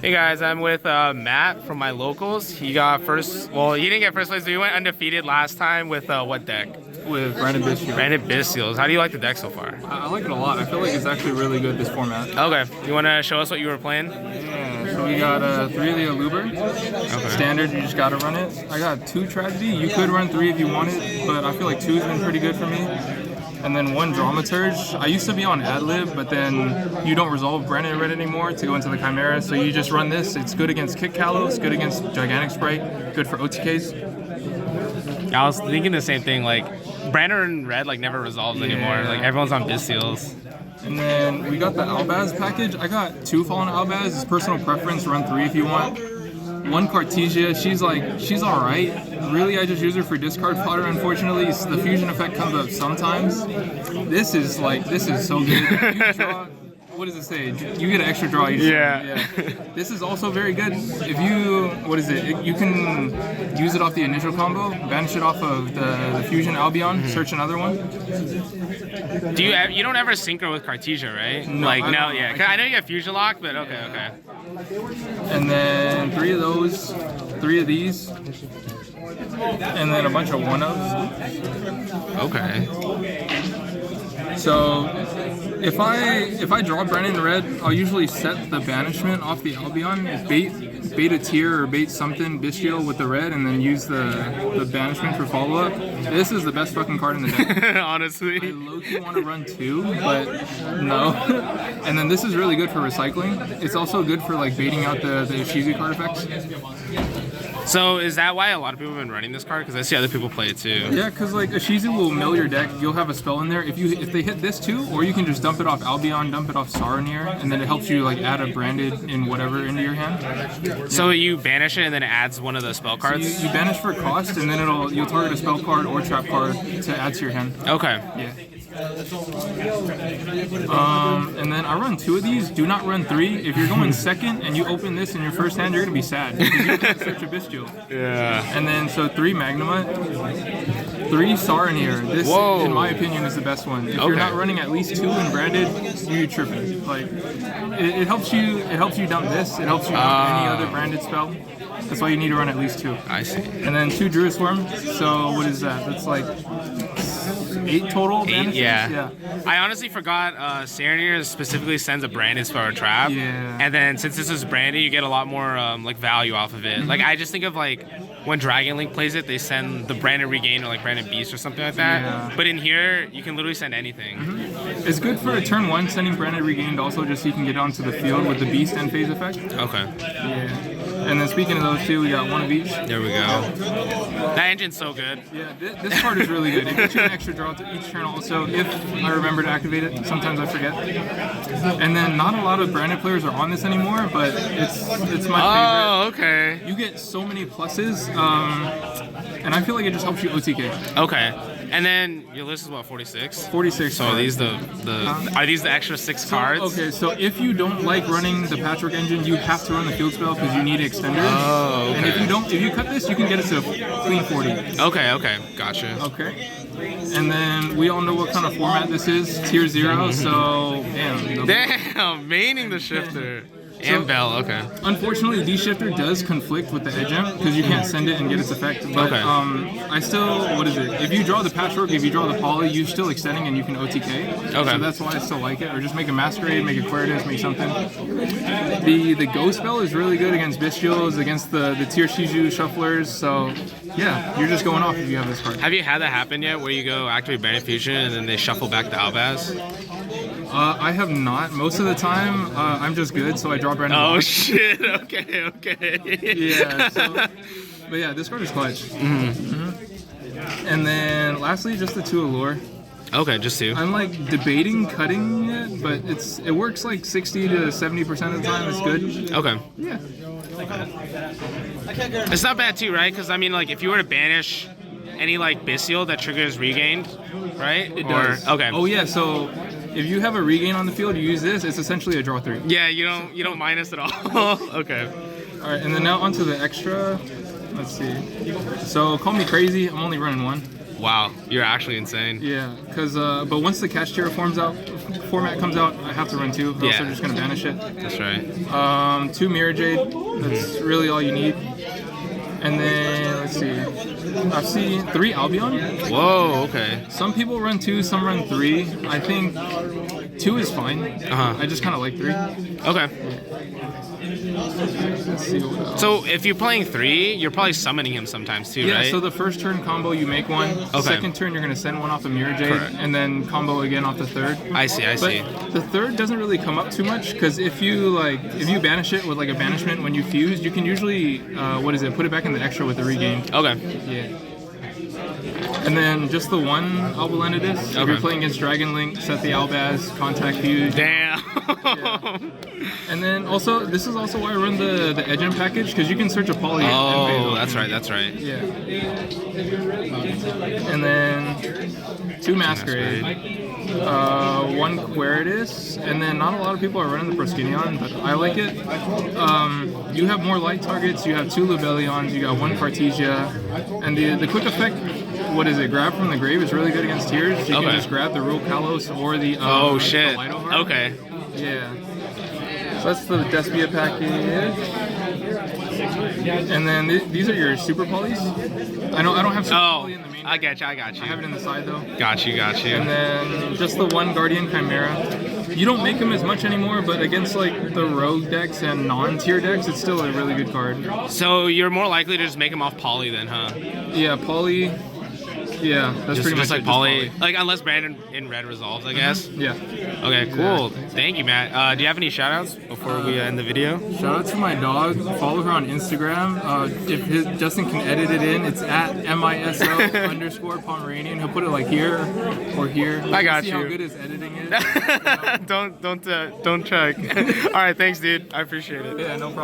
Hey guys, I'm with Matt from my locals. He got first, well, he didn't get first place, but he went undefeated last time with what deck? With Brandon Bystial. Brandon Bystials. How do you like the deck so far? I like it a lot. I feel like it's actually really good, this format. Okay, you want to show us what you were playing? Yeah, so we got 3 of the Aluber. Okay. Standard, you just gotta run it. I got 2 Tragedy. You could run 3 if you wanted, but I feel like 2's been pretty good for me. And then 1 Dramaturge. I used to be on Adlib, but then you don't resolve Brandon Red anymore to go into the Chimera, so you just run this. It's good against Kick Kalos, good against Gigantic Sprite, good for OTKs. I was thinking the same thing, like, Brandon Red like never resolves anymore. Like everyone's on Bystials. And then we got the Albaz package. I got 2 Fallen Albaz. It's personal preference. Run 3 if you want. 1 Cartesia. She's alright. Really, I just use her for discard fodder. Unfortunately, the fusion effect comes up sometimes. This is so good. You draw, what does it say? You get an extra draw each time. Yeah. This is also very good. If you, you can use it off the initial combo, banish it off of the fusion Albion, search another one. Do you don't ever synchro with Cartesia, right? No, like no, yeah. 'Cause I know you get fusion lock, but okay. And then 3 of those, 3 of these, and then a bunch of 1-ofs. Okay. So if I draw Brandon Red, I'll usually set the banishment off the Albion. If bait a tier or bait something Bystial with the red, and then use the banishment for follow up. This is the best fucking card in the deck. Honestly. I low-key want to run 2, but no. And then this is really good for recycling. It's also good for like baiting out the Ishizu card effects. So is that why a lot of people have been running this card? Because I see other people play it too. Yeah, because like Ishizu will mill your deck. You'll have a spell in there. If they hit this too, or you can just dump it off Albion, dump it off Saronir, and then it helps you like add a branded in whatever into your hand. So you banish it and then it adds one of the spell cards? So you banish for cost, and then you'll target a spell card or trap card to add to your hand. Okay. Yeah. And then I run 2 of these. Do not run 3. If you're going second and you open this in your first hand, you're gonna be sad because you can't search a Bystial. Yeah. And then so 3 Magnemite, 3 Saronir. This, in my opinion, is the best one. If you're not running at least 2 in branded, you're tripping. Like it helps you. It helps you dump this. It helps you dump any other branded spell. That's why you need to run at least 2. I see. And then 2 Druid Swarm. So what is that? That's like 8 total. 8, yeah. I honestly forgot Saronir specifically sends a branded spell or trap. Yeah. And then since this is branded, you get a lot more like value off of it. Like I just think of like when Dragon Link plays it, they send the branded regain or like branded beast or something like that. Yeah. But in here, you can literally send anything. It's good for a turn 1 sending branded regained also, just so you can get onto the field with the beast and phase effect. Okay. Yeah. And then speaking of those 2, we got 1 of each. There we go. That engine's so good. Yeah, this card is really good. It gets you an extra draw to each turn also, if I remember to activate it. Sometimes I forget. And then not a lot of branded players are on this anymore, but it's my favorite. Oh, okay. You get so many pluses, and I feel like it just helps you OTK. Okay. And then your list is what, 46? 46. So are these the are these the extra 6 cards? Okay, so if you don't like running the Patchwork engine, you have to run the field spell because you need extenders. Oh, okay. And if you cut this, you can get it to clean 40. Okay, gotcha. Okay. And then we all know what kind of format this is, tier 0, so damn. Maining the shifter. And Bell, okay. Unfortunately, D-Shifter does conflict with the Edge Imp because you can't send it and get its effect. But I still, if you draw the Patchwork, if you draw the Poly, you're still extending and you can OTK. Okay. So that's why I still like it. Or just make a Masquerade, make a Queritus, make something. The Go spell is really good against Bystials, against the tier Shiju Shufflers. So yeah, you're just going off if you have this card. Have you had that happen yet where you go activate Branded Fusion and then they shuffle back the Albaz? I have not. Most of the time, I'm just good, so I draw Brandon. Oh, shit. Okay. Yeah, but yeah, this card is clutch. And then, lastly, just the 2 Allure. Okay, just 2. I'm like debating cutting it, but it works like 60 to 70% of the time. It's good. Okay. Yeah. It's not bad too, right? Because I mean, like, if you were to banish any like Bystial that triggers regained, right? It does. Okay. Oh yeah, so if you have a regain on the field, you use this. It's essentially a draw 3. Yeah, you don't minus at all. Okay. All right, and then now onto the extra. Let's see. So call me crazy. I'm only running 1. Wow, you're actually insane. Yeah, because but once the cache tier format comes out, I have to run 2. Or else I'm just gonna banish it. That's right. 2 Mirror Jade. That's really all you need. And then let's see. I've seen 3 Albion. Whoa. Okay. Some people run 2, some run 3. I think 2 is fine. I just kind of like 3. Okay. Let's see what else. So if you're playing 3, you're probably summoning him sometimes too, right? Yeah, so the first turn combo, you make one. Okay. Second turn, you're going to send one off a Mirror Jade. Correct. And then combo again off the third. I see. But the third doesn't really come up too much, because if you banish it with like a banishment when you fuse, you can usually, put it back in the extra with the regain. Okay. Yeah. And then just the one Albalenidus. If you're playing against Dragon Link, set the Albaz, contact fuse. Damn. Yeah. And then also, this is also why I run the Edgen package, because you can search a poly. Oh, that's right. Yeah. And then 2 Masquerade. 1 Queritus, and then not a lot of people are running the Proskinion, but I like it. You have more light targets, you have 2 Libellions, you got 1 Cartesia, and the quick effect, grab from the grave is really good against tiers. You can just grab the Rule Kalos or the oh shit. The Light Over. Okay. Yeah. So that's the Despia package. And then these are your super polys. I don't have super poly in the main. I got you. I have it in the side though. Got you. And then just the 1 Guardian Chimera. You don't make them as much anymore, but against like the rogue decks and non-tier decks, it's still a really good card. So you're more likely to just make them off poly then, huh? Yeah, poly. Yeah, that's pretty much like it, poly. Like unless Brandon in red resolves, I guess. Yeah. Okay, cool. Thank you, Matt. Do you have any shout-outs before we end the video? Shout out to my dog. Follow her on Instagram. If Justin can edit it in, it's at MISO_Pomeranian. He'll put it like here or here. I got see you. How good his editing is. Don't check. All right, thanks, dude. I appreciate it. Yeah, no problem.